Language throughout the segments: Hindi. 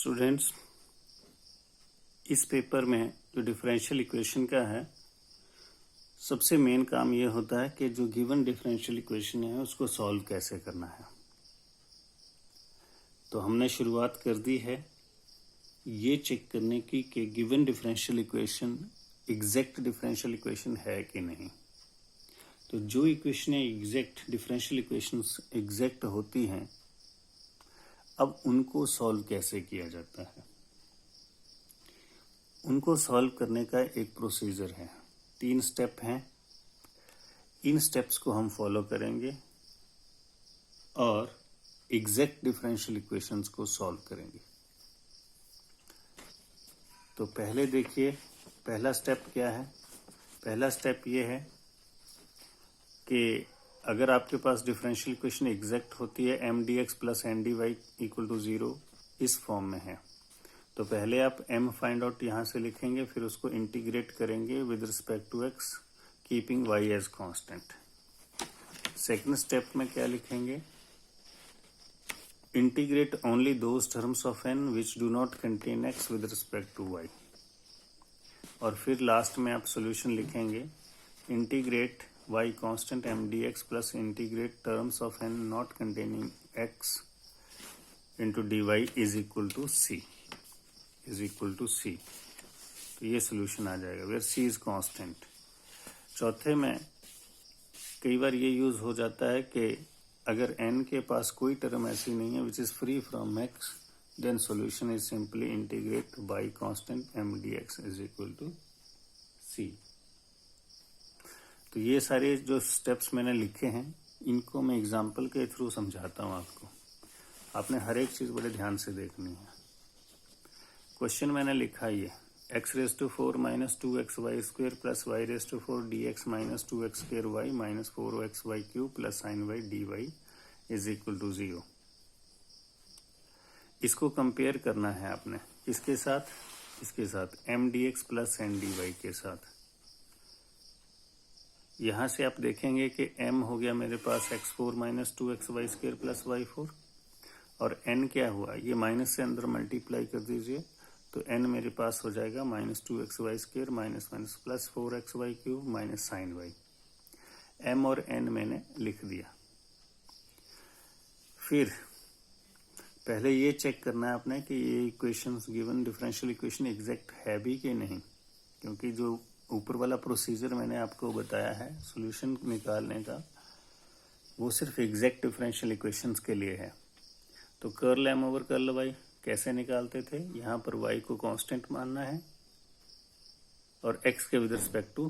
स्टूडेंट्स, इस पेपर में जो डिफरेंशियल इक्वेशन का है, सबसे मेन काम ये होता है कि जो गिवन डिफरेंशियल इक्वेशन है उसको सॉल्व कैसे करना है। तो हमने शुरुआत कर दी है ये चेक करने की कि given differential equation exact differential equation है कि नहीं। तो जो equation exact differential equations exact होती हैं, अब उनको सॉल्व कैसे किया जाता है। उनको सॉल्व करने का एक प्रोसीजर है, 3 स्टेप हैं। इन स्टेप्स को हम फॉलो करेंगे और एग्जैक्ट डिफरेंशियल इक्वेशंस को सॉल्व करेंगे। तो पहले देखिए, पहला स्टेप क्या है। पहला स्टेप ये है कि अगर आपके पास डिफरेंशियल इक्वेशन एग्जैक्ट होती है M D X plus N D Y equal to 0 इस फॉर्म में है, तो पहले आप m फाइंड आउट यहाँ से लिखेंगे, फिर उसको इंटीग्रेट करेंगे with respect to x keeping y as constant. Second step में क्या लिखेंगे, integrate only those terms of n which do not contain x with respect to y। और फिर लास्ट में आप सोल्यूशन लिखेंगे, integrate y constant m dx plus integrate terms of n not containing x into dy is equal to c। तो ये सोल्यूशन आ जाएगा वेयर c इज कांस्टेंट। चौथे में कई बार ये यूज हो जाता है कि अगर n के पास कोई टर्म ऐसी नहीं है which is free from x, then solution is simply integrate y constant m dx is equal to c। तो ये सारे जो स्टेप्स मैंने लिखे हैं, इनको मैं एग्जाम्पल के थ्रू समझाता हूँ आपको। आपने हर एक चीज बड़े ध्यान से देखनी है। क्वेश्चन मैंने लिखा ये x⁴ minus 2xy square plus y⁴ dx minus 2x² y minus 4xy cube plus sin y dy is equal to 0। इसको कंपेयर करना है आपने इसके साथ, इसके साथ m dx plus n dy के साथ। यहां से आप देखेंगे कि m हो गया मेरे पास x4 minus 2xy square plus y4, और n क्या हुआ, ये माइनस से अंदर मल्टीप्लाई कर दीजिए, तो n मेरे पास हो जाएगा minus 2xy square minus minus plus 4xy cube minus sin y। m और n मैंने लिख दिया। फिर पहले ये चेक करना है आपने कि ये equations given differential equation exact है भी कि नहीं, क्योंकि जो ऊपर वाला प्रोसीजर मैंने आपको बताया है सॉल्यूशन निकालने का, वो सिर्फ एग्जैक्ट डिफरेंशियल इक्वेशंस के लिए है। तो curl m over curl y कैसे निकालते थे, यहाँ पर y को कांस्टेंट मानना है और x के विद रिस्पेक्ट टू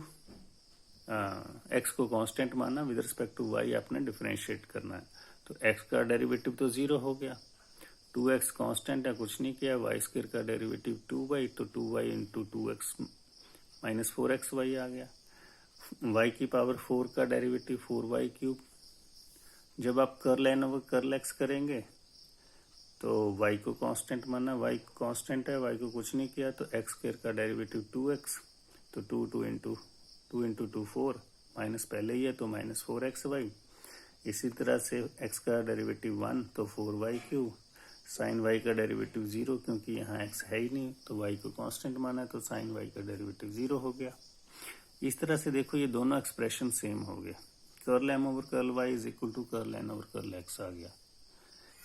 x को कांस्टेंट मानना, विद रिस्पेक्ट टू y आपने डिफरेंशिएट करना है। तो x का डेरिवेटिव तो 0 हो गया, 2x कांस्टेंट है, कुछ नहीं किया, y² का डेरिवेटिव 2y, तो 2y into 2x minus 4xy आ गया। y की पावर 4 का डेरिवेटिव 4y क्यूब। जब आप curl n over curl x करेंगे तो y को कांस्टेंट माना, y कांस्टेंट है, y को कुछ नहीं किया, तो x² का डेरिवेटिव 2x, तो 2 इंटू 2 4, माइनस पहले ही है तो माइनस 4xy। इसी तरह से x का डेरिवेटिव 1 तो 4y क्यूब, साइन y का डेरिवेटिव 0 क्योंकि यहाँ x है ही नहीं, तो y को कांस्टेंट माना तो साइन y का डेरिवेटिव 0 हो गया। इस तरह से देखो ये दोनों एक्सप्रेशन सेम हो गए। Curl m over curl y is equal to curl n over curl x आ गया।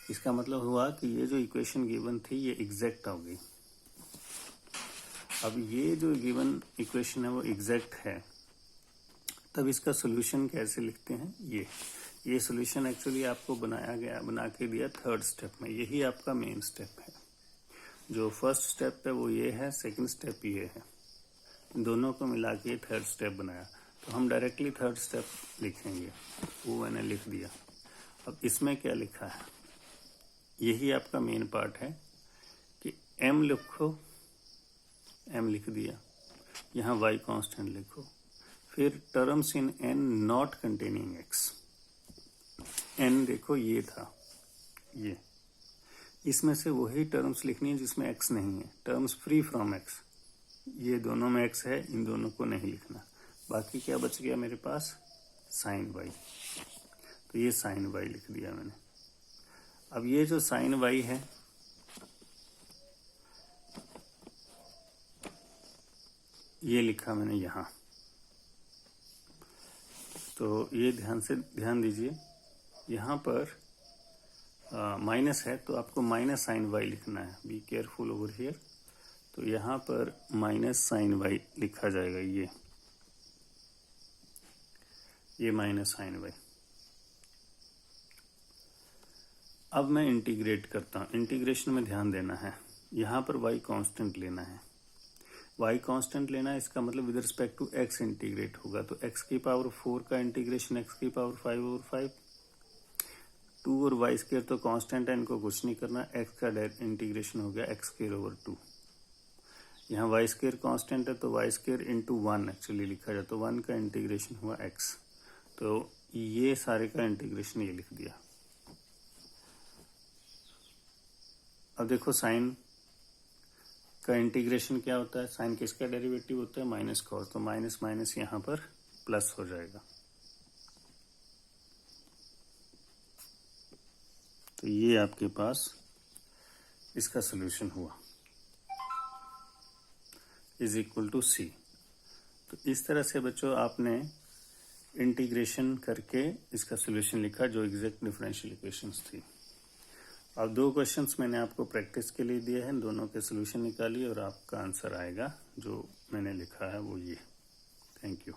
इसका मतलब हुआ कि ये जो इक्वेशन गिवन थी ये एग्जैक्ट हो गई। अब ये जो गिवन इक्वेशन है वो एग्जैक्ट है, तब इसका सोल्यूशन कैसे लिखते हैं। ये सोल्यूशन एक्चुअली आपको बना के दिया थर्ड स्टेप में। यही आपका मेन स्टेप है। जो फर्स्ट स्टेप है वो ये है, सेकंड स्टेप ये है, दोनों को मिला के थर्ड स्टेप बनाया। तो हम डायरेक्टली थर्ड स्टेप लिखेंगे, वो मैंने लिख दिया। अब इसमें क्या लिखा है, यही आपका मेन पार्ट है कि m लिखो, m लिख दिया, यहाँ y कांस्टेंट लिखो, फिर terms in n not containing x। n देखो ये था, ये इसमें से वही टर्म्स लिखनी है जिसमें x नहीं है, टर्म्स फ्री फ्रॉम x। ये दोनों में x है, इन दोनों को नहीं लिखना। बाकी क्या बच गया मेरे पास, साइन y, तो ये साइन y लिख दिया मैंने। अब ये जो साइन y है ये लिखा मैंने यहाँ, तो ये ध्यान दीजिए, यहाँ पर माइनस है तो आपको माइनस साइन वाई लिखना है, बी केयरफुल ओवर हियर। तो यहाँ पर माइनस साइन वाई लिखा जाएगा, ये माइनस साइन वाई। अब मैं इंटीग्रेट करता हूँ, इंटीग्रेशन में ध्यान देना है, यहाँ पर y कांस्टेंट लेना है, y कांस्टेंट लेना है, इसका मतलब विद रिस्पेक्ट टू x इंटीग्रेट होगा। तो x की पावर 4 का इंटीग्रेशन x की पावर 5 ओवर 5, 2 और y स्क्वायर तो कांस्टेंट है, इनको कुछ नहीं करना, x का इंटीग्रेशन हो गया x स्क्वायर ओवर 2। यहाँ y स्क्वायर कांस्टेंट है तो y स्क्वायर इंटू 1 एक्चुअली लिखा जाए, तो 1 का इंटीग्रेशन हुआ x, तो ये सारे का इंटीग्रेशन ये लिख दिया। अब देखो साइन का इंटीग्रेशन क्या होता है, साइन किसका डेरिवेटिव होता है, माइनस कॉस, तो माइनस माइनस यहाँ पर प्लस हो जाएगा। तो ये आपके पास इसका सॉल्यूशन हुआ, इज इक्वल टू सी। तो इस तरह से बच्चों आपने इंटीग्रेशन करके इसका सॉल्यूशन लिखा जो एग्जैक्ट डिफरेंशियल इक्वेशंस थी। अब 2 क्वेश्चंस मैंने आपको प्रैक्टिस के लिए दिए हैं, दोनों के सॉल्यूशन निकालिए और आपका आंसर आएगा जो मैंने लिखा है वो ये। Thank you.